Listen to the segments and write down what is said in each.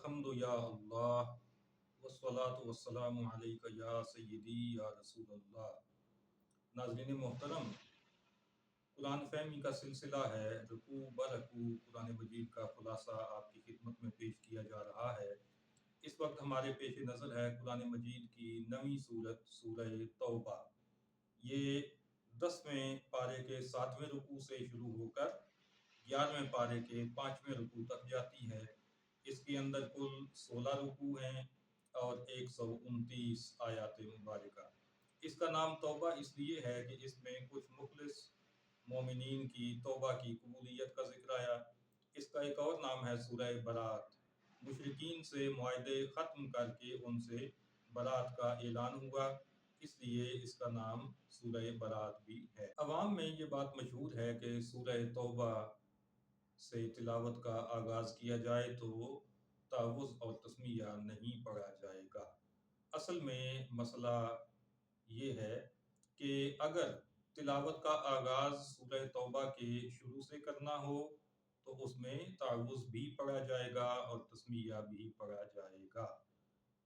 الحمد یا اللہ والصلاة والسلام علیک یا سیدی یا رسول اللہ۔ ناظرین محترم، قرآن فہمی کا سلسلہ ہے، رکوع برکوع قرآن مجید کا خلاصہ آپ کی خدمت میں پیش کیا جا رہا ہے۔ اس وقت ہمارے پیش نظر ہے قرآن مجید کی 9ویں سورت سورہ توبہ۔ یہ 10ویں پارے کے 7ویں رکوع سے شروع ہو کر 11ویں پارے کے 5ویں رکوع تک جاتی ہے۔ اس کے اندر کل 16 رکوع ہیں اور 129 آیات مبارکہ۔ اس کا نام توبہ اس لیے ہے کہ اس میں کچھ مخلص مومنین کی توبہ کی قبولیت کا ذکر آیا۔ اس کا ایک اور نام ہے سورہ برات۔ مشرکین سے معاہدے ختم کر کے ان سے برات کا اعلان ہوا، اس لیے اس کا نام سورہ برات بھی ہے۔ عوام میں یہ بات مشہور ہے کہ سورہ توبہ سے تلاوت کا آغاز کیا جائے تو تعوذ اور تسمیہ نہیں پڑھا جائے گا۔ اصل میں مسئلہ یہ ہے کہ اگر تلاوت کا آغاز سورہ توبہ کے شروع سے کرنا ہو تو اس میں تعوذ بھی پڑھا جائے گا اور تسمیہ بھی پڑھا جائے گا،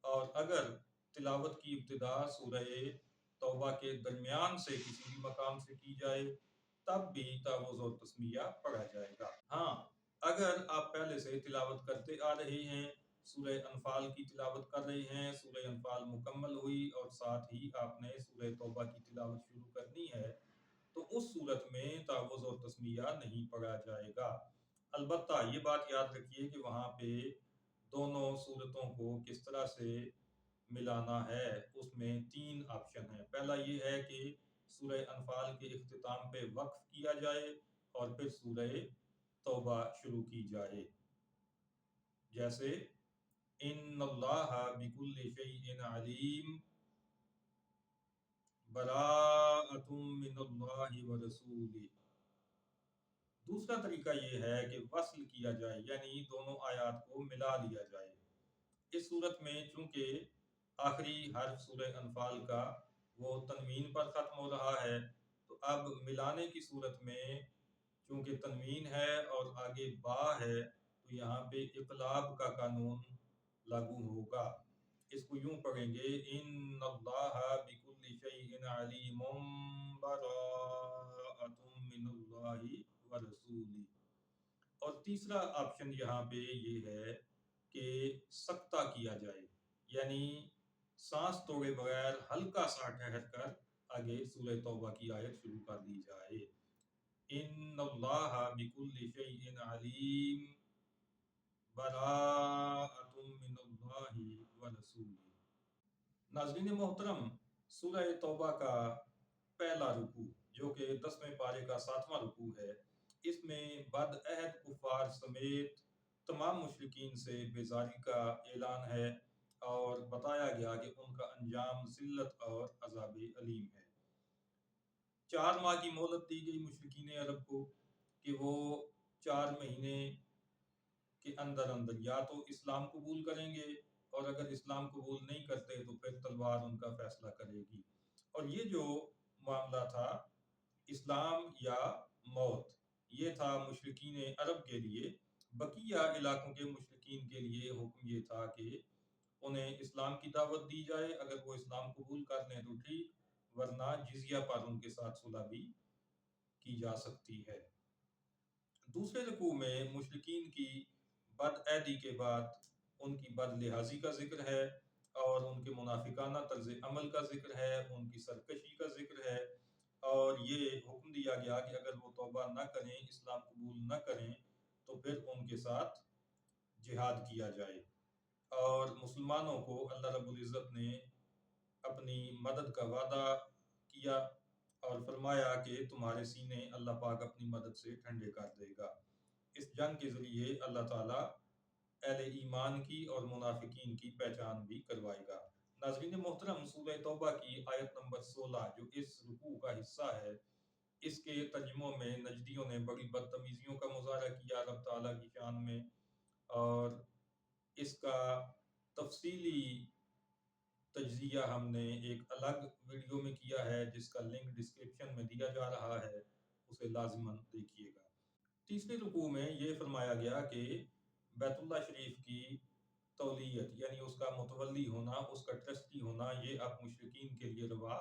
اور اگر تلاوت کی ابتدا سورہ توبہ کے درمیان سے کسی بھی مقام سے کی جائے تب بھی تعوذ اور تسمیہ پڑھا جائے گا۔ ہاں، اگر آپ پہلے سے تلاوت کرتے آ رہے ہیں، سورہ انفال کی تلاوت کر رہے ہیں، سورہ انفال مکمل ہوئی اور ساتھ ہی آپ نے سورہ توبہ کی تلاوت شروع کرنی ہے، تو اس صورت میں تعوذ اور تسمیہ نہیں پڑھا جائے گا۔ البتہ یہ بات یاد رکھیے کہ وہاں پہ دونوں صورتوں کو کس طرح سے ملانا ہے۔ اس میں 3 آپشن ہیں۔ پہلا یہ ہے کہ سورہ انفال کے اختتام پہ وقف کیا جائے اور پھر سورہ توبہ شروع کی جائے، جیسے ان اللہ بکل شیء علیم براءۃ من اللہ ورسولہ۔ دوسرا طریقہ یہ ہے کہ وصل کیا جائے، یعنی دونوں آیات کو ملا لیا جائے۔ اس صورت میں چونکہ آخری حرف سورہ انفال کا وہ تنوین پر ختم ہو رہا ہے، تو اب ملانے کی صورت میں چونکہ تنوین ہے اور آگے با ہے تو یہاں پہ اقلاب کا قانون لاگو ہوگا۔ اس کو یوں پڑھیں گے ان اللہ بکل شیء علیم براءۃ من اللہ ورسولہ۔ اور تیسرا آپشن یہاں پہ یہ ہے کہ سکتہ کیا جائے، یعنی سانس توڑے بغیر ہلکا سا ٹھہر کر آگے سورہ توبہ کی آیت شروع کر دی جائے۔ ان اللہ بکل شیء علیم براءۃ من اللہ ورسولہ۔ ناظرین محترم، سورہ توبہ کا پہلا رکوع جو کہ 10ویں پارے کا 7واں رکوع ہے، اس میں بدعہد کفار سمیت تمام مشرکین سے بیزاری کا اعلان ہے اور بتایا گیا کہ ان کا انجام ذلت اور عذاب علیم ہے۔ 4 ماہ کی مہلت دی گئی مشرکین عرب کو کہ وہ 4 مہینے کے اندر اندر یا تو اسلام قبول کریں گے، اور اگر اسلام قبول نہیں کرتے تو پھر تلوار ان کا فیصلہ کرے گی۔ اور یہ جو معاملہ تھا اسلام یا موت، یہ تھا مشرکین عرب کے لیے۔ بقیہ علاقوں کے مشرکین کے لیے حکم یہ تھا کہ انہیں اسلام کی دعوت دی جائے، اگر وہ اسلام قبول کر لیں تو ٹھیک، ورنہ جزیہ پر ان کے ساتھ صلح بھی کی جا سکتی ہے۔ دوسرے رکوع میں مشرکین کی بدعہدی کے بعد ان کی بد لحاظی کا ذکر ہے اور ان کے منافقانہ طرز عمل کا ذکر ہے، ان کی سرکشی کا ذکر ہے، اور یہ حکم دیا گیا کہ اگر وہ توبہ نہ کریں، اسلام قبول نہ کریں تو پھر ان کے ساتھ جہاد کیا جائے۔ اور مسلمانوں کو اللہ رب العزت نے اپنی مدد کا وعدہ کیا اور فرمایا کہ تمہارے سینے اللہ پاک اپنی مدد سے ٹھنڈے کر دے گا۔ اس جنگ کے ذریعے اللہ تعالیٰ اہل ایمان کی اور منافقین کی پہچان بھی کروائے گا۔ ناظرین محترم، سورہ توبہ کی آیت نمبر 16 جو اس رکوع کا حصہ ہے، اس کے ترجموں میں نجدیوں نے بڑی بدتمیزیوں کا مظاہرہ کیا رب تعالیٰ کی شان میں، اور اس کا تفصیلی تجزیہ ہم نے ایک الگ ویڈیو میں کیا ہے جس کا لنک ڈسکرپشن میں دیا جا رہا ہے، اسے لازماً دیکھیے گا۔ تیسرے رکوع میں یہ فرمایا گیا کہ بیت اللہ شریف کی اس کا متولی ہونا، اس کا ٹرسٹی ہونا، یہ اب مشرکین کے لیے روا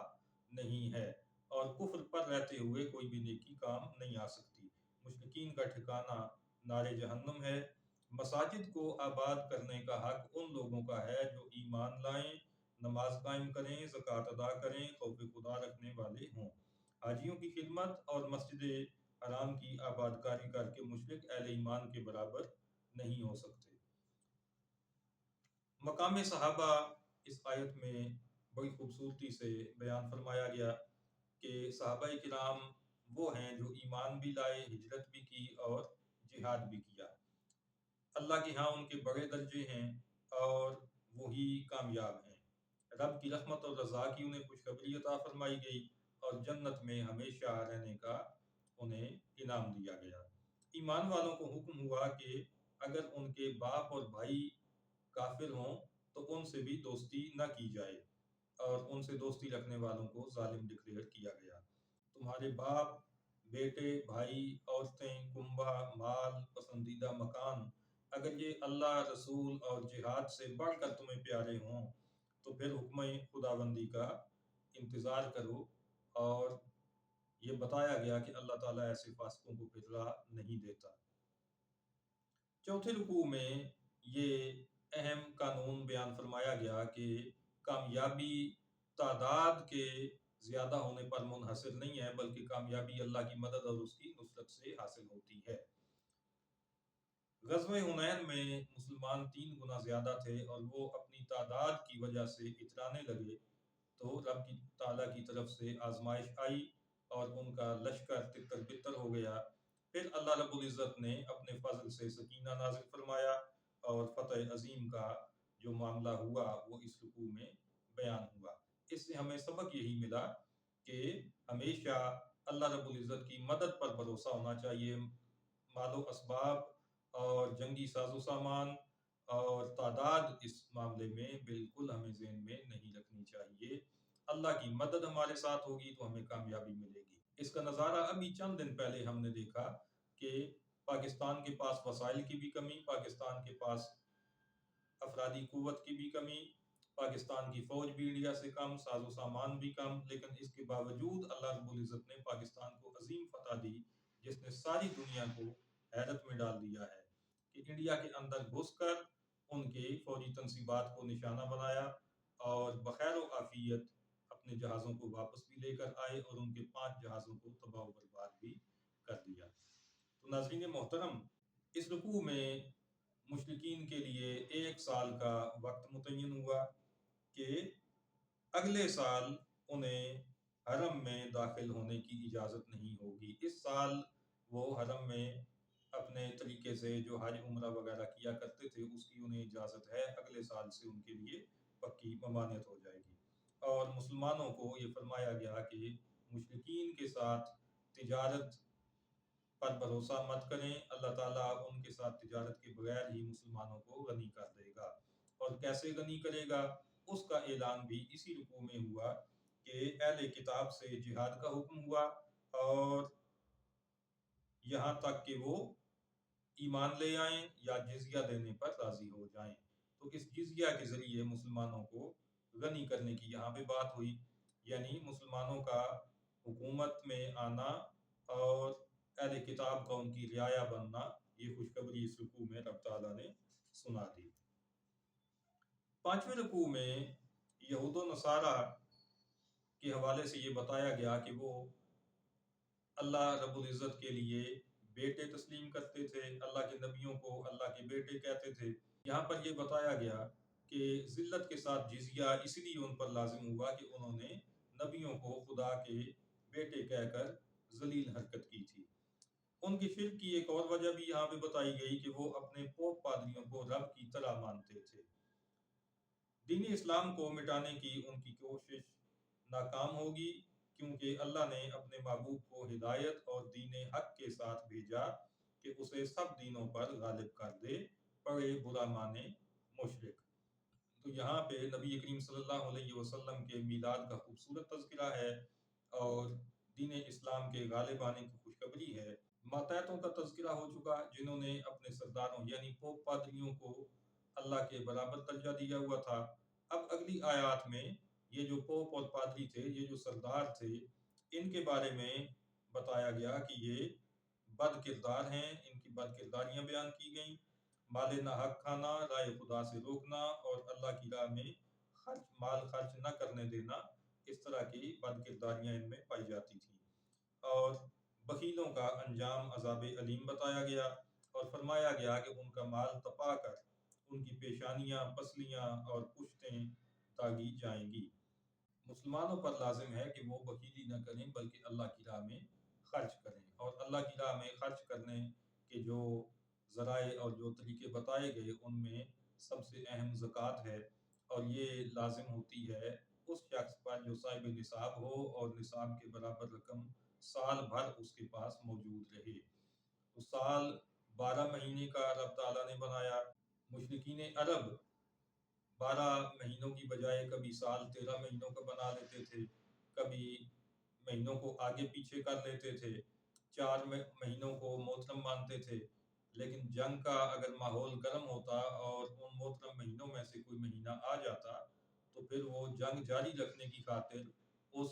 نہیں ہے، اور کفر پر رہتے ہوئے کوئی بھی نیکی کام نہیں آ سکتی۔ مشرکین کا ٹھکانہ نار جہنم ہے۔ مساجد کو آباد کرنے کا حق ان لوگوں کا ہے جو ایمان لائیں، نماز قائم کریں، زکوٰۃ ادا کریں، خوف خدا رکھنے والے ہوں۔ حاجیوں کی خدمت اور مسجد حرام کی آباد کاری کر کے مشرک اہل ایمان کے برابر نہیں ہو سکتے۔ مقام صحابہ اس آیت میں بڑی خوبصورتی سے بیان فرمایا گیا کہ صحابہ کرام وہ ہیں جو ایمان بھی لائے، ہجرت بھی کی اور جہاد بھی کیا۔ اللہ کے ہاں ان کے بڑے درجے ہیں اور وہی کامیاب ہیں۔ رب کی رحمت اور رضا کی انہیں خوشخبری عطا فرمائی گئی اور جنت میں ہمیشہ رہنے کا انہیں انعام دیا گیا۔ ایمان والوں کو حکم ہوا کہ اگر ان کے باپ اور بھائی کافر ہوں تو ان سے بھی دوستی نہ کی جائے، اور ان سے دوستی رکھنے والوں کو ظالم ڈکلیئر کیا گیا۔ تمہارے باپ، بیٹے، بھائی، عورتیں، کنبہ، مال، پسندیدہ مکان، اگر یہ اللہ، رسول اور جہاد سے بڑھ کر تمہیں پیارے ہوں تو پھر حکم خداوندی کا انتظار کرو، اور یہ بتایا گیا کہ اللہ تعالیٰ ایسے فاسقوں کو پھر راہ نہیں دیتا۔ چوتھے رکوع میں یہ اہم قانون بیان فرمایا گیا کہ کامیابی تعداد کے زیادہ ہونے پر منحصر نہیں ہے، بلکہ کامیابی اللہ کی مدد اور اس کی نصرت سے حاصل ہوتی ہے۔ غزوہ حنین میں مسلمان 3 گنا زیادہ تھے اور وہ اپنی تعداد کی وجہ سے اترانے لگے تو رب کی تعالیٰ کی طرف سے آزمائش آئی اور ان کا لشکر تتر بتر ہو گیا۔ پھر اللہ رب العزت نے اپنے فضل سے سکینہ نازل فرمایا اور فتح عظیم کا جو معاملہ ہوا وہ اس رکوع میں بیان ہوا۔ اس سے ہمیں سبق یہی ملا کہ ہمیشہ اللہ رب العزت کی مدد پر بھروسہ ہونا چاہیے۔ مال و اسباب اور جنگی ساز و سامان اور تعداد اس معاملے میں بالکل ہمیں ذہن میں نہیں رکھنی چاہیے۔ اللہ کی مدد ہمارے ساتھ ہوگی تو ہمیں کامیابی ملے گی۔ اس کا نظارہ ابھی چند دن پہلے ہم نے دیکھا کہ پاکستان کے پاس وسائل کی بھی کمی، پاکستان کے پاس افرادی قوت کی بھی کمی، پاکستان کی فوج بھی انڈیا سے کم، ساز و سامان بھی کم، لیکن اس کے باوجود اللہ رب العزت نے پاکستان کو عظیم فتح دی جس نے ساری دنیا کو حیرت میں ڈال دیا ہے کہ انڈیا کے اندر گھس کر ان کے فوجی تنصیبات کو نشانہ بنایا اور بخیر و عافیت اپنے جہازوں کو واپس بھی لے کر آئے اور ان کے 5 جہازوں کو تباہ و برباد بھی کر دیا۔ تو ناظرین محترم، اس رکوع میں مشرکین کے لیے 1 سال کا وقت متعین ہوا کہ اگلے سال انہیں حرم میں داخل ہونے کی اجازت نہیں ہوگی۔ اس سال وہ حرم میں اپنے طریقے سے جو حج عمرہ وغیرہ کیا کرتے تھے اس کی انہیں اجازت ہے، اگلے سال سے ان کے لیے پکی ممانعت ہو جائے گی۔ اور مسلمانوں کو یہ فرمایا گیا کہ مشرکین کے ساتھ تجارت پر بھروسہ مت کریں، اللہ تعالیٰ ان کے ساتھ تجارت کے بغیر ہی مسلمانوں کو غنی کر دے گا۔ اور کیسے غنی کرے گا اس کا اعلان بھی اسی رکوع میں ہوا کہ اہل کتاب سے جہاد کا حکم ہوا اور یہاں تک کہ وہ ایمان لے آئیں یا جزیہ دینے پر راضی ہو جائیں۔ تو اس جزیہ کے ذریعے مسلمانوں کو غنی کرنے کی یہاں پہ بات ہوئی، یعنی مسلمانوں کا حکومت میں آنا اور اہل کتاب کا ان کی رعایا بننا، یہ خوشخبری اس رکوع میں رب تعالیٰ نے سنا دی۔ 5ویں رکوع میں یہود و نصارہ کے حوالے سے یہ بتایا گیا کہ وہ اللہ رب العزت کے لیے بیٹے تسلیم کرتے تھے، اللہ کے نبیوں کو اللہ کے بیٹے کہتے تھے۔ یہاں پر یہ بتایا گیا کہ ذلت کے ساتھ جزیہ اس لیے ان پر لازم ہوا کہ انہوں نے نبیوں کو خدا کے بیٹے کہہ کر ذلیل حرکت کی تھی۔ ان کی شرک کی ایک اور وجہ بھی یہاں پہ بتائی گئی کہ وہ اپنے پوپ پادریوں کو رب کی طرح مانتے تھے۔ دین اسلام کو مٹانے کی ان کی کوشش ناکام ہوگی، کیونکہ اللہ نے اپنے محبوب کو ہدایت اور دین حق کے ساتھ بھیجا کہ اسے سب دینوں پر غالب کر دے، پڑھے برا مانے مشرک۔ تو یہاں پہ نبی کریم صلی اللہ علیہ وسلم کے میلاد کا خوبصورت تذکرہ ہے اور دین اسلام کے غالب آنے کی خوشخبری ہے۔ ماتحتوں کا تذکرہ ہو چکا جنہوں نے اپنے سرداروں یعنی پوپ پادریوں کو اللہ کے برابر درجہ دیا ہوا تھا۔ اب اگلی آیات میں یہ جو پوپ اور پادری تھے، یہ جو سردار تھے، ان کے بارے میں بتایا گیا کہ یہ بد کردار ہیں، ان کی بد کرداریاں بیان کی گئیں۔ مال ناحق کھانا، رائے خدا سے روکنا اور اللہ کی راہ میں مال خرچ نہ کرنے دینا، اس طرح کی بد کرداریاں ان میں پائی جاتی تھیں۔ اور بخیلوں کا انجام عذاب علیم بتایا گیا، اور فرمایا گیا کہ ان کا مال تپا کر ان کی پیشانیاں، پسلیاں اور پشتیں داغی جائیں گی۔ مسلمانوں پر لازم ہے کہ وہ بخیلی نہ کریں بلکہ اللہ کی راہ میں خرچ کریں، اور اللہ کی راہ میں خرچ کرنے کے جو ذرائع اور جو طریقے بتائے گئے ان میں سب سے اہم زکوٰۃ ہے، اور یہ لازم ہوتی ہے اس شخص پر جو صاحب نصاب ہو اور نصاب کے برابر رقم سال بھر اس کے پاس موجود رہے۔ تو سال 12 مہینے کا رب تعالیٰ نے بنایا۔ مشرکین عرب 12 مہینوں کی بجائے کبھی سال 13 مہینوں کا بنا لیتے تھے، کبھی مہینوں کو آگے پیچھے کر لیتے تھے، 4 مہینوں کو محترم مانتے تھے۔ لیکن جنگ کا اگر ماحول گرم ہوتا اور ان محترم مہینوں میں سے کوئی مہینہ آ جاتا تو پھر وہ جنگ جاری رکھنے کی خاطر اس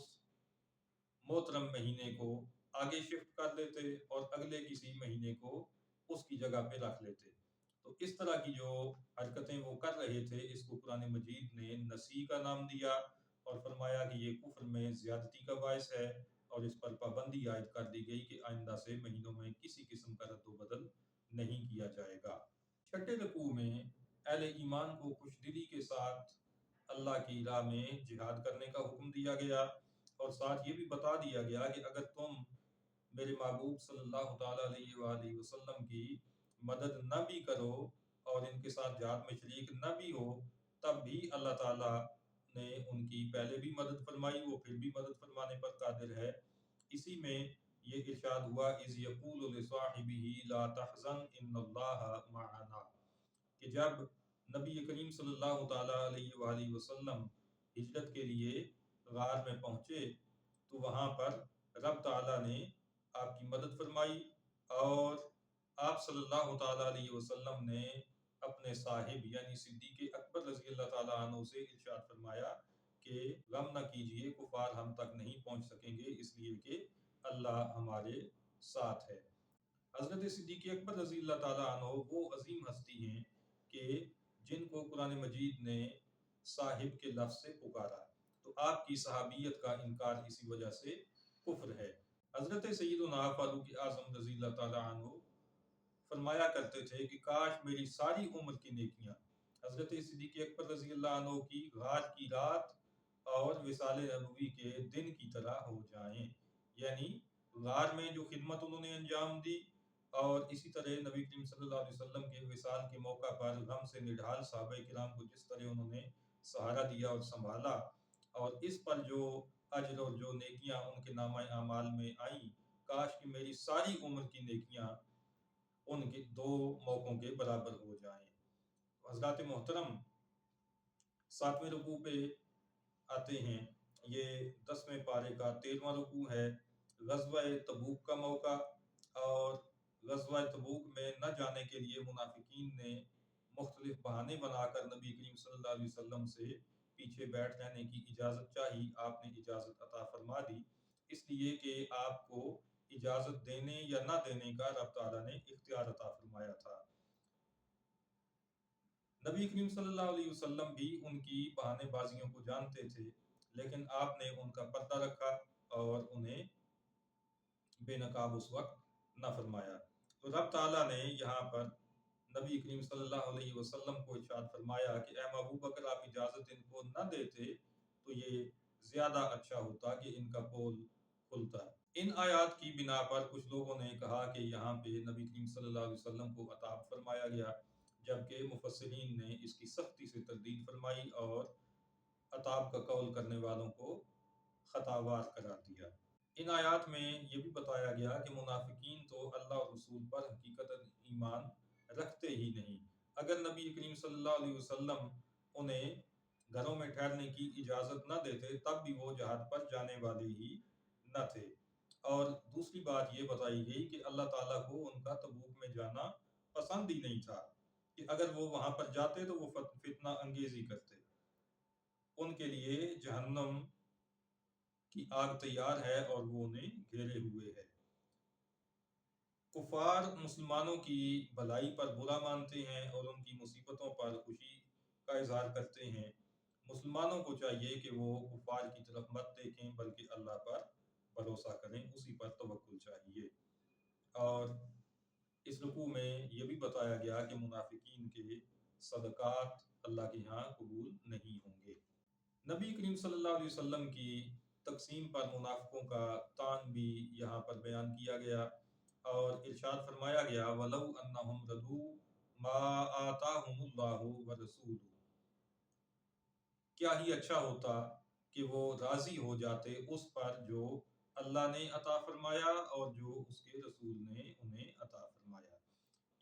محترم مہینے کو آگے شفٹ کر دیتے اور اگلے کسی مہینے کو اس کی جگہ پہ رکھ لیتے۔ تو اس طرح کی جو حرکتیں وہ کر رہے تھے، اس کو قرآن مجید نے نسی کا نام دیا اور فرمایا کہ یہ کفر میں زیادتی کا باعث ہے، اور اس پر پابندی عائد کر دی گئی کہ آئندہ سے مہینوں میں کسی قسم کا رد و بدل نہیں کیا جائے گا۔ چھٹے رکوع میں اہل ایمان کو خوش دلی کے ساتھ اللہ کی راہ میں جہاد کرنے کا حکم دیا گیا، اور ساتھ یہ بھی بتا دیا گیا کہ اگر تم میرے محبوب صلی اللہ تعالیٰ علیہ وآلہ وسلم کی مدد نہ بھی کرو اور ان کے ساتھ جہاد میں شریک نہ بھی ہو، تب بھی اللہ تعالیٰ نے ان کی پہلے بھی مدد فرمائی، وہ پھر بھی مدد فرمانے پر قادر ہے۔ اسی میں یہ ارشاد ہوا اذ یقول لصاحبہ لا تحزن ان اللہ معنا، کہ جب نبی کریم صلی اللہ تعالیٰ علیہ وآلہ وسلم ہجرت کے لیے غار میں پہنچے تو وہاں پر رب تعالیٰ نے آپ کی مدد فرمائی، اور آپ صلی اللہ تعالیٰ علیہ وسلم نے اپنے صاحب یعنی صدیق اکبر رضی اللہ تعالیٰ عنہ سے ارشاد فرمایا کہ غم نہ کیجئے، کفار ہم تک نہیں پہنچ سکیں گے، اس لیے کہ اللہ ہمارے ساتھ ہے۔ حضرت صدیق اکبر رضی اللہ تعالیٰ عنہ وہ عظیم ہستی ہیں کہ جن کو قرآن مجید نے صاحب کے لفظ سے پکارا، تو آپ کی صحابیت کا انکار اسی وجہ سے کفر ہے۔ حضرت سیدنا فاروق اعظم رضی اللہ تعالیٰ عنہ فرمایا کرتے تھے کہ کاش میری ساری عمر کی نیکیاں حضرت صدیق اکبر رضی اللہ عنہ کی غار کی رات اور وصال نبوی کے دن کی طرح ہو جائیں، یعنی غار میں جو خدمت انہوں نے انجام دی، اور اسی طرح نبی کریم صلی اللہ علیہ وسلم کے وصال کے موقع پر غم سے نڈھال صحابہ کرام کو جس طرح انہوں نے سہارا دیا اور سنبھالا، اور اس پر جو اجر اور جو نیکیاں ان کے نامہ اعمال میں آئیں، کاش کہ میری ساری عمر کی نیکیاں ان کے 2 موقعوں کے برابر ہو جائیں۔ حضرات محترم، 7ویں رکوع پہ آتے ہیں۔ یہ 10ویں پارے کا 13واں رکوع ہے۔ غزوہ تبوک کا موقع، اور غزوہ تبوک میں نہ جانے کے لیے منافقین نے مختلف بہانے بنا کر نبی کریم صلی اللہ علیہ وسلم سے پیچھے بیٹھ رہنے کی اجازت چاہی، آپ نے اجازت عطا فرما دی، اس لیے کہ آپ کو اجازت دینے یا نہ دینے کا رب تعالیٰ نے اختیار عطا فرمایا تھا۔ نبی کریم صلی اللہ علیہ وسلم بھی ان کی بہانے بازیوں کو جانتے تھے، لیکن آپ نے ان کا پردہ رکھا اور انہیں بے نقاب اس وقت نہ فرمایا۔ تو رب تعالیٰ نے یہاں پر نبی کریم صلی اللہ علیہ وسلم کو ارشاد فرمایا کہ اے محبوب اگر آپ اجازت ان کو نہ دیتے تو یہ زیادہ اچھا ہوتا کہ ان کا پول کھلتا۔ ان آیات کی بنا پر کچھ لوگوں نے کہا کہ یہاں پہ نبی کریم صلی اللہ علیہ وسلم کو عطاب فرمایا گیا، جبکہ مفسرین نے اس کی سختی سے تردید فرمائی اور عطاب کا قول کرنے والوں کو خطاوار قرار دیا۔ ان آیات میں یہ بھی بتایا گیا کہ منافقین تو اللہ اور رسول پر حقیقتاً ایمان رکھتے ہی نہیں۔ اگر نبی کریم صلی اللہ علیہ وسلم انہیں گھروں میں ٹھہرنے کی اجازت نہ دیتے تب بھی وہ جہاد پر جانے والے ہی نہ تھے۔ اور دوسری بات یہ بتائی گئی کہ اللہ تعالیٰ کو ان کا تبوک میں جانا پسند ہی نہیں تھا۔ کہ اگر وہ وہاں پر جاتے تو وہ فتنہ انگیزی کرتے، ان کے لیے جہنم کی آگ تیار ہے اور وہ انہیں گھیرے ہوئے ہے۔ کفار مسلمانوں کی بھلائی پر برا مانتے ہیں اور ان کی مصیبتوں پر خوشی کا اظہار کرتے ہیں۔ مسلمانوں کو چاہیے کہ وہ کفار کی طرف مت دیکھیں بلکہ اللہ پر بھروسہ کریں، اسی پر توکل چاہیے۔ اور اس رکوع میں یہ بھی بتایا گیا کہ منافقین کے صدقات اللہ کے ہاں قبول نہیں ہوں گے۔ نبی کریم صلی اللہ علیہ وسلم کی تقسیم پر منافقوں کا طعن بھی یہاں پر بیان کیا گیا اور ارشاد فرمایا گیا وَلَوْ أَنَّهُمْ رَضُوا مَا آتَاهُمُ اللَّهُ وَرَسُولُهُ، کیا ہی اچھا ہوتا کہ وہ راضی ہو جاتے اس پر جو اللہ نے عطا فرمایا اور جو اس کے رسول نے انہیں عطا فرمایا۔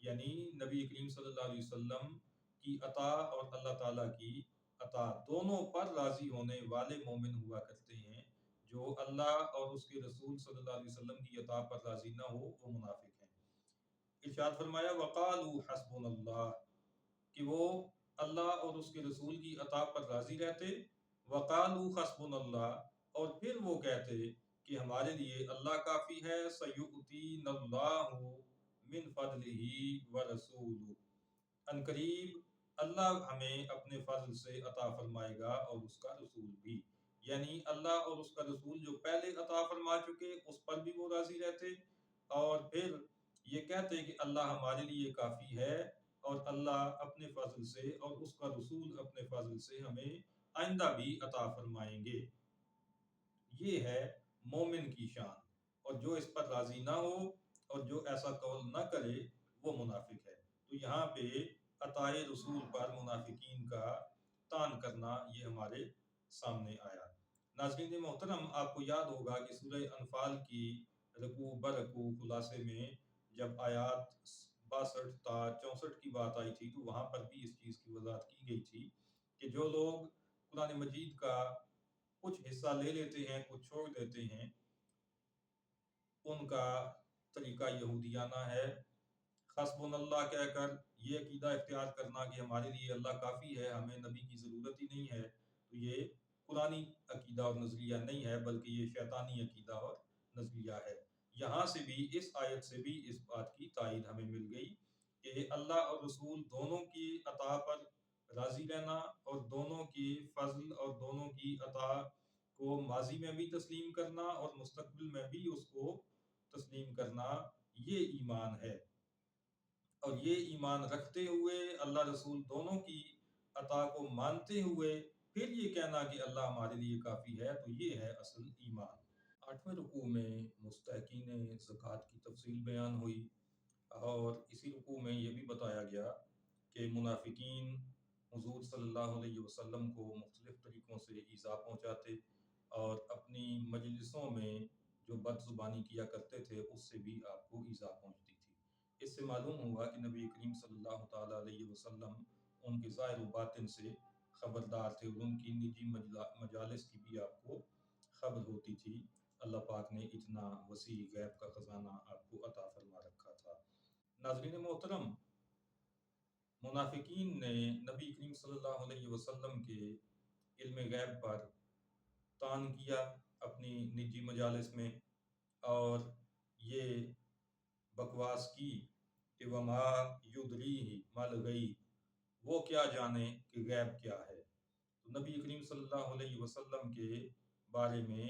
یعنی نبی کریم صلی اللہ علیہ وسلم کی عطا اور اللہ تعالیٰ کی عطا دونوں پر راضی ہونے والے مومن ہوا کرتے ہیں۔ جو اللہ اور اس کے رسول صلی اللہ علیہ وسلم کی عطا پر راضی نہ ہو وہ منافق ہیں۔ ارشاد فرمایا وَقَالُوا حَسْبُنَا اللَّهُ، کہ وہ اللہ اور اس کے رسول کی عطا پر راضی رہتے، وَقَالُوا حَسْبُنَا اللَّهُ، اور پھر وہ کہتے کہ ہمارے لیے اللہ کافی ہے، سَيُؤْتِينَا اللَّهُ مِنْ فَضْلِهِ وَرَسُولُهُ، ان قریب اللہ ہمیں اپنے فضل سے عطا فرمائے گا اور اس کا رسول بھی۔ یعنی اللہ اور اس کا رسول جو پہلے عطا فرما چکے اس پر بھی وہ راضی رہتے، اور پھر یہ کہتے کہ اللہ ہمارے لیے کافی ہے اور اللہ اپنے فضل سے اور اس کا رسول اپنے فضل سے ہمیں آئندہ بھی عطا فرمائیں گے۔ یہ ہے مومن کی شان، اور جو اس پر راضی نہ ہو اور جو ایسا قول نہ کرے وہ منافق ہے۔ تو یہاں پہ عطائے رسول پر منافقین کا طعن کرنا یہ ہمارے سامنے آیا۔ ناظرین محترم، آپ کو یاد ہوگا کہ سورہ انفال کی رکوع برکوع خلاصے میں جب آیات 62 تا 64 کی بات آئی تھی تو وہاں پر بھی اس چیز کی وضاحت کی گئی تھی کہ جو لوگ قرآن مجید کا کچھ حصہ لے لیتے ہیں کچھ چھوڑ دیتے ہیں، ان کا طریقہ یہودیانہ ہے۔ حسبنا اللہ کہہ کر یہ عقیدہ اختیار کرنا کہ ہمارے لیے اللہ کافی ہے، ہمیں نبی کی ضرورت ہی نہیں ہے، تو یہ قرآنی عقیدہ اور نظریہ نہیں ہے بلکہ یہ شیطانی عقیدہ اور نظریہ ہے۔ یہاں سے بھی اس آیت سے بھی اس بات کی تائید ہمیں مل گئی کہ اللہ اور رسول دونوں کی عطا پر راضی رہنا اور دونوں کی فضل اور دونوں کی عطا کو ماضی میں بھی تسلیم کرنا اور مستقبل میں بھی اس کو تسلیم کرنا، یہ ایمان ہے۔ اور یہ ایمان رکھتے ہوئے اللہ رسول دونوں کی عطا کو مانتے ہوئے پھر یہ کہنا کہ اللہ ہمارے لیے کافی ہے، تو یہ ہے اصل ایمان۔ 8ویں رکوع میں مستحقین زکوٰۃ کی تفصیل بیان ہوئی اور اسی رکوع میں یہ بھی بتایا گیا کہ منافقین حضور صلی اللہ علیہ وسلم کو مختلف طریقوں سے ایذا پہنچاتے اور اپنی مجلسوں میں جو بد زبانی کیا کرتے تھے اس سے بھی آپ کو ایذا پہنچتی تھی۔ اس سے معلوم ہوا کہ نبی کریم صلی اللہ تعالیٰ علیہ وسلم ان کے ظاہر و باطن سے خبردار تھے اور ان کی نجی مجالس کی بھی آپ کو خبر ہوتی تھی۔ اللہ پاک نے اتنا وسیع غیب کا خزانہ آپ کو عطا فرما رکھا تھا۔ ناظرین محترم، منافقین نے نبی کریم صلی اللہ علیہ وسلم کے علم غیب پر طعن کیا اپنی نجی مجالس میں اور یہ بکواس کی کہ وما یدریہ ما الغیب، وہ کیا جانے کہ غیب کیا ہے۔ تو نبی کریم صلی اللہ علیہ وسلم کے بارے میں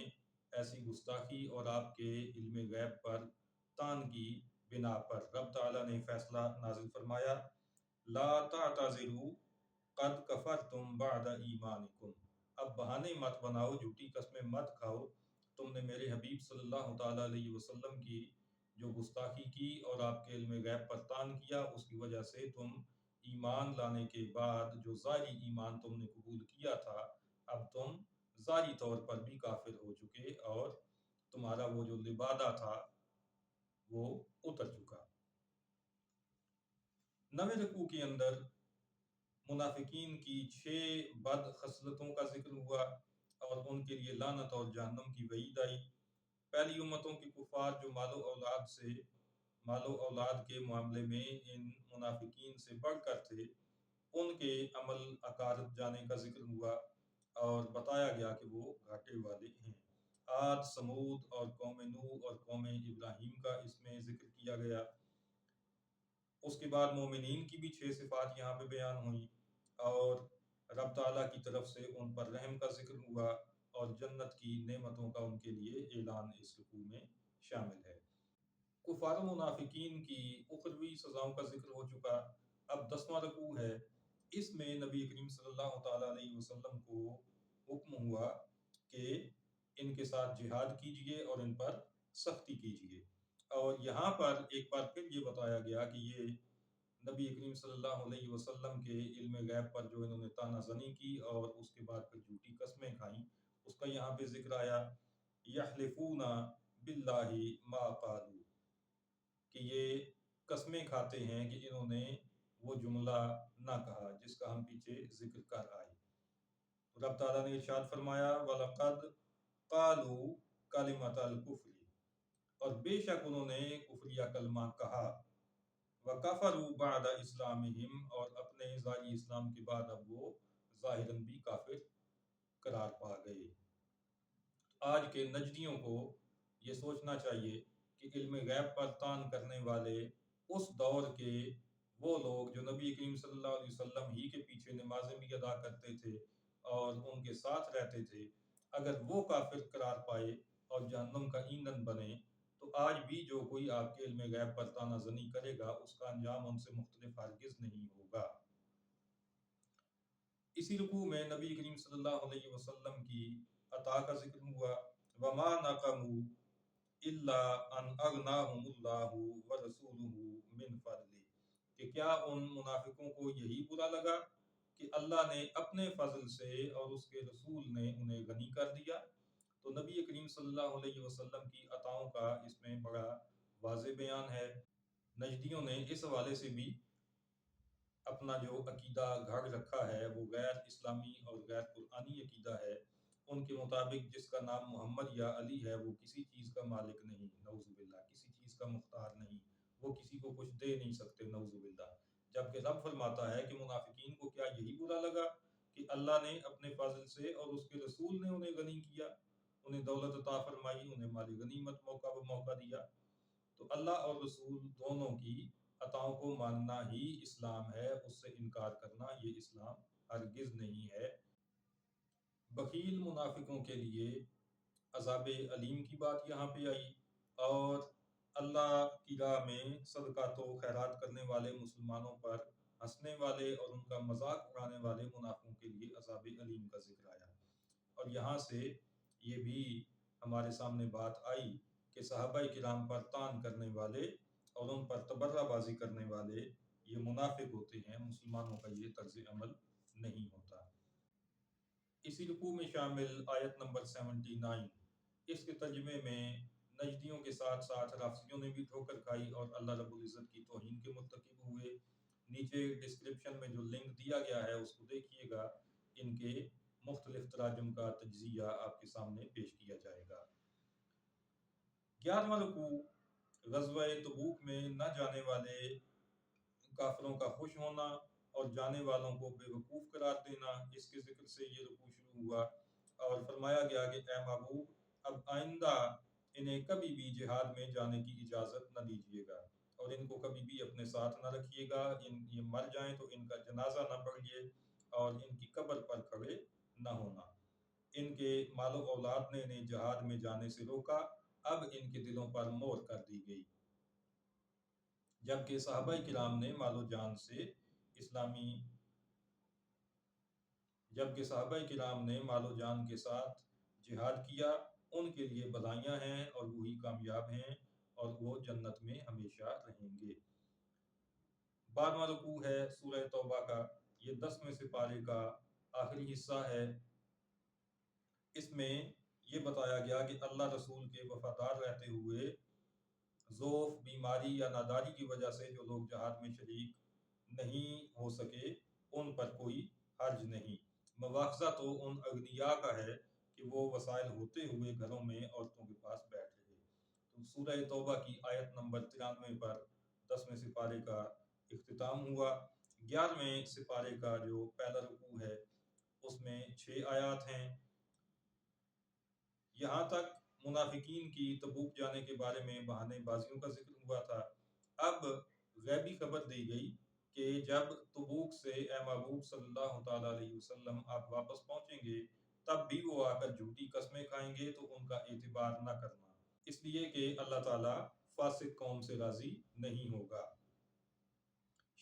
ایسی گستاخی اور آپ کے علم غیب پر طعن کی بنا پر رب تعالیٰ نے فیصلہ نازل فرمایا لا تعتذروا قد کفرتم بعد ایمانکم، اب بہانے مت بناؤ، جھوٹی قسمیں مت کھاؤ، تم نے میرے حبیب صلی اللہ تعالیٰ علیہ وسلم کی جو گستاخی کی اور آپ کے علم غیب پر طعن کیا اس کی وجہ سے تم ایمان لانے کے بعد جو ظاہری ایمان تم نے قبول کیا تھا اب تم ظاہری طور پر بھی کافر ہو چکے اور تمہارا وہ جو لبادہ تھا وہ اتر چکا۔ 9ویں رکوع کے اندر منافقین کی 6 بد خصلتوں کا ذکر ہوا اور ان کے لیے لعنت اور جہنم کی وعید آئی۔ پہلی امتوں کے کفار جو مال و اولاد سے مال و اولاد کے معاملے میں ان منافقین سے بڑھ کر تھے، ان کے عمل اکارت جانے کا ذکر ہوا اور بتایا گیا کہ وہ گھاٹے والے ہیں۔ عاد، سمود اور قوم نوح اور قوم ابراہیم کا اس میں ذکر کیا گیا۔ اس کے بعد مومنین کی بھی 6 صفات یہاں پہ بیان ہوئیں اور رب تعالیٰ کی طرف سے ان پر رحم کا ذکر ہوا اور جنت کی نعمتوں کا ان کے لیے اعلان اس رکوع میں شامل ہے۔ کفار و منافقین کی اخروی سزاؤں کا ذکر ہو چکا۔ اب 10واں رکوع ہے۔ اس میں نبی کریم صلی اللہ تعالیٰ علیہ وسلم کو حکم ہوا کہ ان کے ساتھ جہاد کیجئے اور ان پر سختی کیجئے، اور یہاں پر ایک بار پھر یہ بتایا گیا کہ یہ نبی کریم صلی اللہ علیہ وسلم کے علم غیب پر جو انہوں نے تانا زنی کی اور اس کے بعد پھر جھوٹی قسمیں کھائیں، اس کا یہاں پہ ذکر آیا۔ یحلفون باللہ ما قالوا، کہ یہ قسمیں کھاتے ہیں کہ انہوں نے وہ جملہ نہ کہا جس کا ہم پیچھے ذکر کر آئے۔ تو رب تعالیٰ نے ارشاد فرمایا وَلَقَدْ قَالُوا كَلِمَةَ الْكُفْرِ، اور بے شک انہوں نے کفریہ کلمہ کہا، وَكَفَرُوا بَعْدَ إِسْلَامِهِمْ، اور اپنے ظاہری اسلام کے بعد اب وہ ظاہراً بھی کافر قرار پا گئے۔ آج کے نجدیوں کو یہ سوچنا چاہیے کہ علم غیب پر تان کرنے والے اس دور کے وہ لوگ جو نبی کریم صلی اللہ علیہ وسلم ہی کے پیچھے نمازیں بھی ادا کرتے تھے اور ان کے ساتھ رہتے تھے، اگر وہ کافر قرار پائے اور جہنم کا ایندھن بنے، تو آج بھی جو کوئی آپ کے علم غیب پر تانا زنی کرے گا اس کا انجام ان سے مختلف ہرگز نہیں ہوگا۔ اسی رکوع میں نبی کریم صلی اللہ علیہ وسلم کی عطا کا ذکر ہوا۔ وَمَا نَقَمُوا إِلَّا أَنْ أَغْنَاهُمُ اللَّهُ وَرَسُولُهُ مِنْ فَضْلِهِ، کہ کیا ان منافقوں کو یہی برا لگا کہ اللہ نے اپنے فضل سے اور اس کے رسول نے انہیں غنی کر دیا؟ تو نبی کریم صلی اللہ علیہ وسلم کی عطاؤں کا اس میں بڑا واضح بیان ہے۔ نجدیوں نے اس حوالے سے بھی اپنا جو عقیدہ گھڑ رکھا ہے وہ غیر اسلامی اور غیر قرآنی عقیدہ ہے۔ ان کے مطابق جس کا نام محمد یا علی ہے وہ کسی چیز کا مالک نہیں، نعوذ باللہ، کسی چیز کا مختار نہیں، وہ کسی کو کچھ دے نہیں سکتے، نعوذ باللہ۔ جبکہ رب فرماتا ہے کہ منافقین کو کیا یہی برا لگا کہ اللہ نے اپنے فضل سے اور اس کے رسول نے انہیں غنی کیا، انہیں دولت عطا فرمائی، انہیں مال غنیمت موقع بہ موقع دیا۔ تو اللہ اور رسول دونوں کی عطاؤں کو ماننا ہی اسلام ہے، اس سے انکار کرنا یہ اسلام ہرگز نہیں ہے۔ بخیل منافقوں کے لیے عذاب علیم کی بات یہاں پہ آئی، اور اللہ کی راہ میں صدقات و خیرات کرنے والے مسلمانوں پر ہنسنے والے اور ان کا مذاق اڑانے والے منافقوں کے لیے عذاب علیم کا ذکر آیا۔ اور یہاں سے یہ بھی ہمارے سامنے بات آئی کہ صحابہ کرام پر تان کرنے والے اور ان پر تبرہ بازی کرنے والے یہ منافق ہوتے ہیں، مسلمانوں کا یہ طرز عمل نہیں ہوتا۔ اسی رکوع میں شامل آیت نمبر 79، اس کے ترجمے میں نجدیوں کے ساتھ ساتھ رافضیوں نے بھی ٹھوکر کھائی اور اللہ رب العزت کی توہین کے مرتکب ہوئے۔ نیچے ڈسکرپشن میں جو لنک دیا گیا ہے اس کو دیکھیے گا، ان کے مختلف تراجم کا تجزیہ آپ کے سامنے پیش کیا جائے گا۔ 11واں رکوع غزوہ تبوک میں نہ جانے والے کافروں کا خوش ہونا اور جانے والوں کو بے وقوف قرار دینا، اس کے ذکر سے یہ رکوع شروع ہوا، اور فرمایا گیا کہ اے محبوب اب آئندہ انہیں کبھی بھی جہاد میں جانے کی اجازت نہ دیجیے گا، اور ان کو کبھی بھی اپنے ساتھ نہ رکھیے گا، یہ مر جائیں تو ان کا جنازہ نہ پڑھیے اور ان کی قبر پر کھڑے نہ ہونا۔ ان کے مال و اولاد نے انہیں جہاد میں جانے سے روکا، اب ان کے دلوں پر مہر کر دی گئی، جبکہ صحابہ کرام نے مال و جان سے مال و جان کے ساتھ جہاد کیا، ان کے لیے بدائیاں ہیں اور وہی کامیاب ہیں اور وہ جنت میں ہمیشہ رہیں گے۔ 12واں رکوع ہے سورہ توبہ کا، یہ 10ویں سپارے کا آخری حصہ ہے۔ اس میں یہ بتایا گیا کہ اللہ رسول کے وفادار رہتے ہوئے ضعف، بیماری یا ناداری کی وجہ سے جو لوگ جہاد میں شریک نہیں ہو سکے ان پر کوئی حرج نہیں۔ مواخذہ تو ان اغنیاء کا ہے کہ وہ وسائل ہوتے ہوئے گھروں میں عورتوں کے پاس بیٹھ رہے۔ تو سورہ توبہ کی آیت نمبر 93 پر 10ویں سپارے کا اختتام ہوا۔ 11ویں سپارے کا جو پہلا رکوع ہے اس میں 6 آیات ہیں۔ یہاں تک منافقین کی تبوک جانے کے بارے میں بہانے بازیوں کا ذکر ہوا تھا۔ اب غیبی خبر دی گئی کہ جب تبوک سے اے محبوب صلی اللہ تعالیٰ علیہ وسلم آپ واپس پہنچیں گے تب بھی وہ آ کر جھوٹی قسمیں کھائیں گے تو ان کا اعتبار نہ کرنا، اس لیے کہ اللہ تعالیٰ فاسق قوم سے راضی نہیں ہوگا۔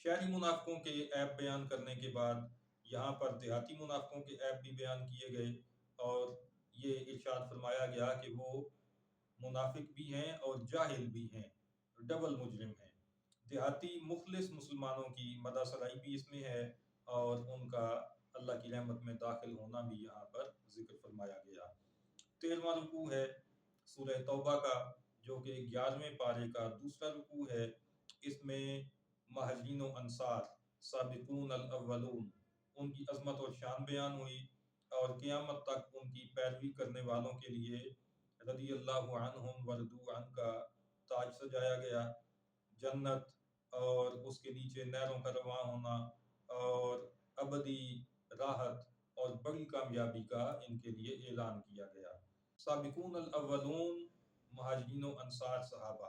شہری منافقوں کے عیب بیان کرنے کے بعد یہاں پر دیہاتی منافقوں کے عیب بھی بیان کیے گئے، اور یہ ارشاد فرمایا گیا کہ وہ منافق بھی ہیں اور جاہل بھی ہیں، ڈبل مجرم ہیں۔ دیہاتی مخلص مسلمانوں کی مدح سرائی بھی اس میں ہے، اور ان کا اللہ کی رحمت میں داخل ہونا بھی یہاں پر ذکر فرمایا گیا۔ 13واں رکوع ہے سورہ توبہ کا، جو کہ 11ویں پارے کا دوسرا رکوع ہے۔ اس میں مہاجرین و انصار، سابقون الاولون، ان کی عظمت اور شان بیان ہوئی، اور قیامت تک ان کی پیروی کرنے والوں کے لیے رضی اللہ عنہم ورضوا عنہ کا تاج سجایا گیا۔ جنت اور اس کے نیچے نہروں کا رواں ہونا اور ابدی راحت اور بڑی کامیابی کا ان کے لیے اعلان کیا گیا۔ سابقون الاولون، مہاجرین و انصار صحابہ،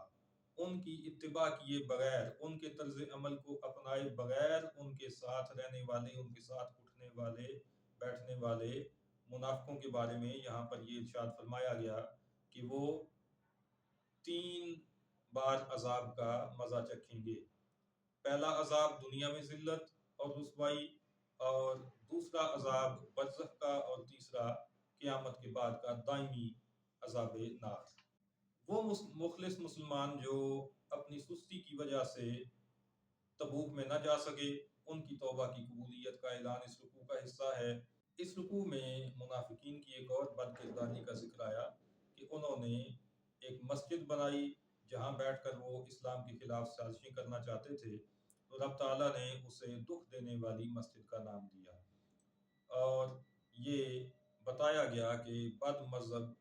ان کی اتباع کیے بغیر، ان کے طرز عمل کو اپنائے بغیر ان کے ساتھ رہنے والے، ان کے ساتھ اٹھنے والے بیٹھنے والے منافقوں کے بارے میں یہاں پر یہ ارشاد فرمایا گیا کہ وہ 3 بار عذاب کا مزہ چکھیں گے۔ پہلا عذاب دنیا میں ذلت اور رسوائی، اور دوسرا عذاب برزخ کا، اور تیسرا قیامت کے بعد کا دائمی عذاب نار۔ وہ مخلص مسلمان جو اپنی سستی کی وجہ سے تبوک میں نہ جا سکے، ان کی توبہ کی قبولیت کا اعلان اس رکوع کا حصہ ہے۔ اس رکوع میں منافقین کی ایک اور بد کرداری کا ذکر آیا کہ انہوں نے ایک مسجد بنائی جہاں بیٹھ کر وہ اسلام کے خلاف سازشیں کرنا چاہتے تھے، تو رب تعالیٰ نے اسے دکھ دینے والی مسجد کا نام دیا، اور یہ بتایا گیا کہ بد مذہب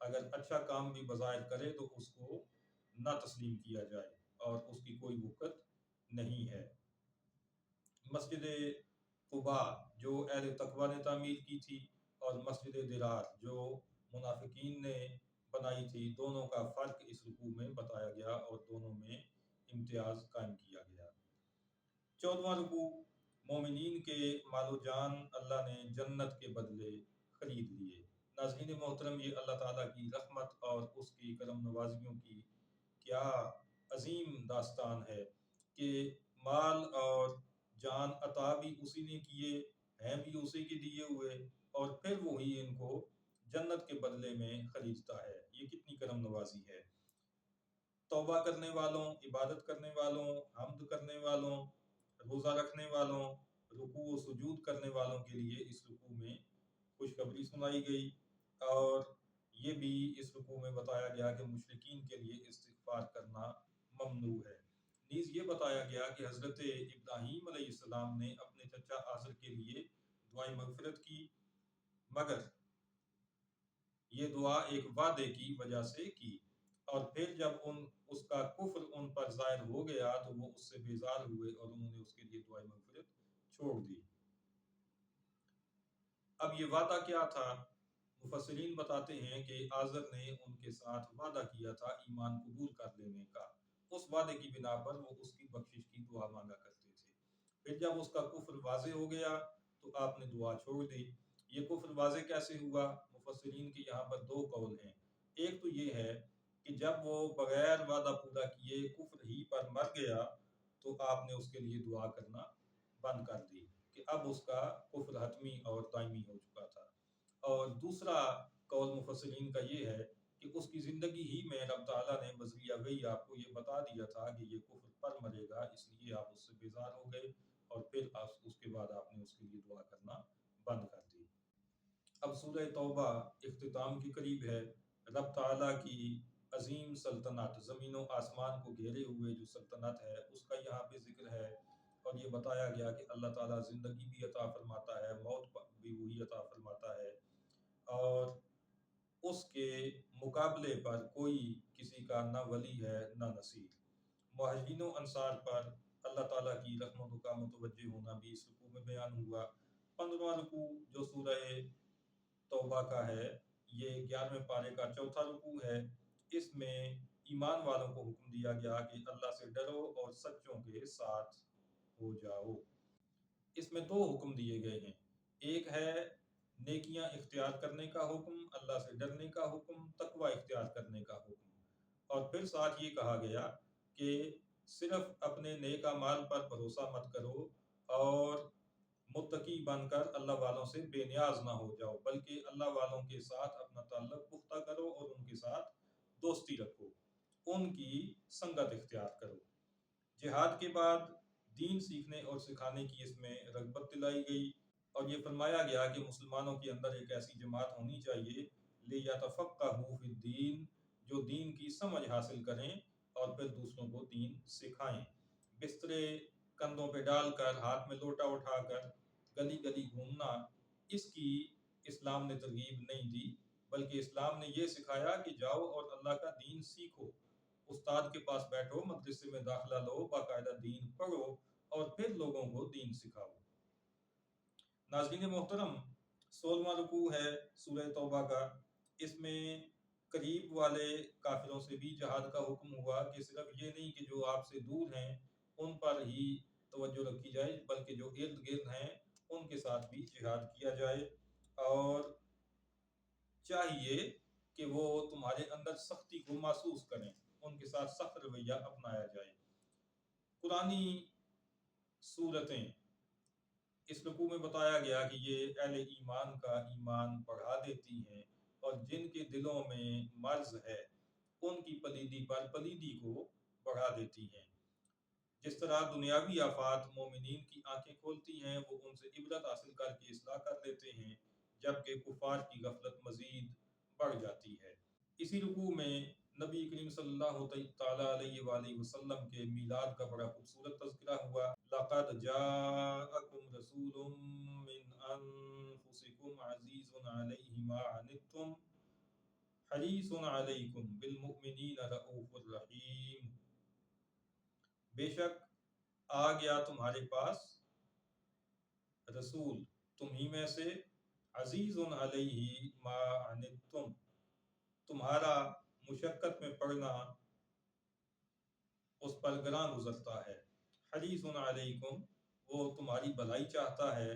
اگر اچھا کام بھی بظاہر کرے تو اس کو نہ تسلیم کیا جائے، اور اس کی کوئی وقت نہیں ہے۔ مسجد قباء جو اہل تقویٰ نے تعمیر کی تھی، اور مسجد درار جو منافقین نے بنائی تھی، دونوں کا فرق اس رکوع میں بتایا گیا اور دونوں میں امتیاز قائم کیا گیا۔ 14واں رکوع، مومنین کے مال و جان اللہ نے جنت کے بدلے خرید لیے۔ ناظرین محترم، یہ اللہ تعالیٰ کی رحمت اور اس کی کرم نوازیوں کی کیا عظیم داستان ہے کہ مال اور جان عطا بھی اسی نے کیے ہیں، بھی اسی کے دیے ہوئے، اور پھر وہی ان کو جنت کے بدلے میں خریدتا ہے۔ یہ کتنی کرم نوازی ہے۔ توبہ کرنے والوں، عبادت کرنے والوں، حمد کرنے والوں، روزہ رکھنے والوں، رکوع و سجود کرنے والوں کے لیے اس رکوع میں خوشخبری سنائی گئی، اور یہ بھی اس رکوع میں بتایا گیا کہ مشرکین کے لیے استغفار کرنا ممنوع ہے۔ نیز یہ بتایا گیا کہ حضرت ابراہیم علیہ السلام نے اپنے چچا آزر کے لیے دعائے مغفرت کی، مگر یہ دعا ایک وعدے کی وجہ سے کی، اور پھر جب اس کا کفر ان پر ظاہر ہو گیا تو وہ اس سے بیزار ہوئے اور انہوں نے اس کے لیے دعائے مغفرت چھوڑ دی۔ اب یہ وعدہ کیا تھا؟ مفسرین بتاتے ہیں کہ آزر نے ان کے ساتھ وعدہ کیا تھا ایمان قبول کر لینے کا۔ اس وعدے کی بنا پر وہ اس کی بخشش کی دعا مانگا کرتے تھے۔ پھر جب اس کا کفر واضح ہو گیا تو آپ نے دعا چھوڑ دی۔ یہ کفر واضح کیسے ہوا؟ مفسرین کے یہاں پر 2 قول ہیں۔ ایک تو یہ ہے کہ جب وہ بغیر وعدہ پورا کیے کفر ہی پر مر گیا تو آپ نے اس کے لیے دعا کرنا بند کر دی کہ اب اس کا کفر حتمی اور دائمی ہو چکا تھا۔ اور دوسرا قول مفسرین کا یہ ہے کہ اس کی زندگی ہی میں رب تعالیٰ نے بذریعہ وحی آپ کو یہ بتا دیا تھا کہ یہ کفر پر مرے گا، اس لیے آپ اس سے بیزار ہو گئے، اور پھر اس کے بعد آپ نے اس کے لیے دعا کرنا بند کر دی۔ اب سورہ توبہ اختتام کے قریب ہے۔ رب تعالیٰ کی عظیم سلطنت، زمین و آسمان کو گھیرے ہوئے جو سلطنت ہے، اس کا یہاں پہ ذکر ہے، اور یہ بتایا گیا کہ اللہ تعالیٰ زندگی بھی عطا فرماتا ہے، موت بھی وہی عطا فرماتا ہے، اور اس کے مقابلے پر کوئی کسی کا نہ ولی ہے نہ نصیر۔ مہاجرین و انصار پر اللہ تعالیٰ کی رحمت کا متوجہ ہونا بھی اس رکوع میں بیان ہوا۔ 15واں رکوع جو سورہ توبہ کا ہے، یہ 11ویں پارے کا چوتھا رکوع ہے۔ اس میں ایمان والوں کو حکم دیا گیا کہ اللہ سے ڈرو اور سچوں کے ساتھ ہو جاؤ۔ اس میں دو حکم دیے گئے ہیں، ایک ہے نیکیاں اختیار کرنے کا حکم، اللہ سے ڈرنے کا حکم، تقوی اختیار کرنے کا حکم، اور پھر ساتھ یہ کہا گیا کہ صرف اپنے نیک اعمال پر بھروسہ مت کرو اور متقی بن کر اللہ والوں سے بے نیاز نہ ہو جاؤ، بلکہ اللہ والوں کے ساتھ اپنا تعلق پختہ کرو اور ان کے ساتھ دوستی رکھو، ان کی سنگت اختیار کرو۔ جہاد کے بعد دین سیکھنے اور سکھانے کی اس میں رغبت دلائی گئی، اور یہ فرمایا گیا کہ مسلمانوں کے اندر ایک ایسی جماعت ہونی چاہیے لِیَتَفَقَّهُوا فِی الدِّین، جو دین کی سمجھ حاصل کریں اور پھر دوسروں کو دین سکھائیں۔ بسترے کندھوں پہ ڈال کر، ہاتھ میں لوٹا اٹھا کر گلی گلی گھومنا، اس کی اسلام نے ترغیب نہیں دی، بلکہ اسلام نے یہ سکھایا کہ جاؤ اور اللہ کا دین سیکھو، استاد کے پاس بیٹھو، مدرسے میں داخلہ لو، باقاعدہ دین پڑھو اور پھر لوگوں کو دین سکھاؤ۔ ناظرین محترم، 16واں رکوع ہے سورہ توبہ کا۔ اس میں قریب والے کافروں سے بھی جہاد کا حکم ہوا کہ صرف یہ نہیں کہ جو آپ سے دور ہیں ان پر ہی توجہ رکھی جائے، بلکہ جو ارد گرد ہیں ان کے ساتھ بھی جہاد کیا جائے، اور چاہیے کہ وہ تمہارے اندر سختی کو محسوس کریں، ان کے ساتھ سخت رویہ اپنایا جائے۔ قرآنی صورتیں اس رکوع میں بتایا گیا کہ یہ اہل ایمان کا ایمان بڑھا دیتی ہیں، اور جن کے دلوں میں مرض ہے ان کی پلیدی پر پلیدی کو بڑھا دیتی ہیں۔ جس طرح دنیاوی آفات مومنین کی آنکھیں کھولتی ہیں، وہ ان سے عبرت حاصل کر کے اصلاح کر لیتے ہیں، جبکہ کفار کی غفلت مزید بڑھ جاتی ہے۔ اسی رکوع میں نبی کریم صلی اللہ تعالیٰ علیہ وآلہ وسلم کے میلاد کا بڑا خوبصورت تذکرہ ہوا۔ لَقَدْ جَاءَكُمْ رَسُولٌ مِّنْ أَنفُسِكُمْ عَزِيزٌ عَلَيْهِ مَا عَنِتُّمْ حَرِيصٌ عَلَيْكُمْ بِالْمُؤْمِنِينَ رَءُوفٌ رَحِيمٌ۔ بے شک آ گیا تمہارے پاس رسول تم ہی میں سے، عزیز علیہ ما عنتم، تمہارا مشقت میں پڑنا اس پر گراں گزرتا ہے، حریص علیکم، وہ تمہاری بھلائی چاہتا ہے،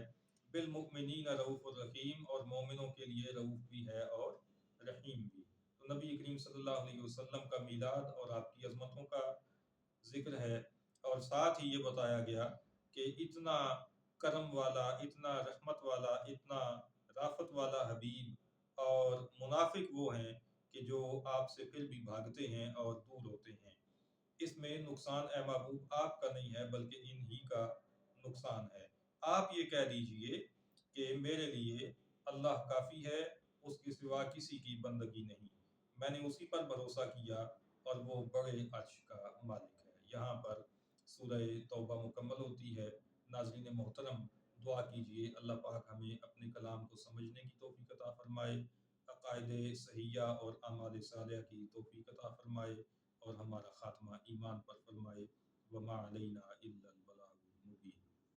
بالمؤمنین رؤوف الرحیم، اور مومنوں کے لیے رؤوف بھی ہے اور رحیم بھی۔ تو نبی کریم صلی اللہ علیہ وسلم کا میلاد اور آپ کی عظمتوں کا ذکر ہے، اور ساتھ ہی یہ بتایا گیا کہ اتنا کرم والا، اتنا رحمت والا، اتنا رافت والا حبیب، اور منافق وہ ہیں کہ جو آپ سے پھر بھی بھاگتے ہیں اور دور ہوتے ہیں۔ اس میں نقصان اے محبوب آپ کا نہیں ہے بلکہ انہی کا نقصان ہے۔ آپ یہ کہہ دیجئے کہ میرے لیے اللہ کافی ہے، اس کے سوا کسی کی بندگی نہیں، میں نے اسی پر بھروسہ کیا اور وہ بڑے عرش کا مالک ہے۔ یہاں پر سورہ توبہ مکمل ہوتی ہے۔ ناظرین محترم، دعا کیجئے اللہ پاک ہمیں اپنے کلام کو سمجھنے کی توفیق عطا فرمائے، عقائد صحیحہ اور اعمال صالحہ کی توفیق عطا فرمائے، اور ہمارا خاتمہ ایمان پر فرمائے۔ وما علینا الا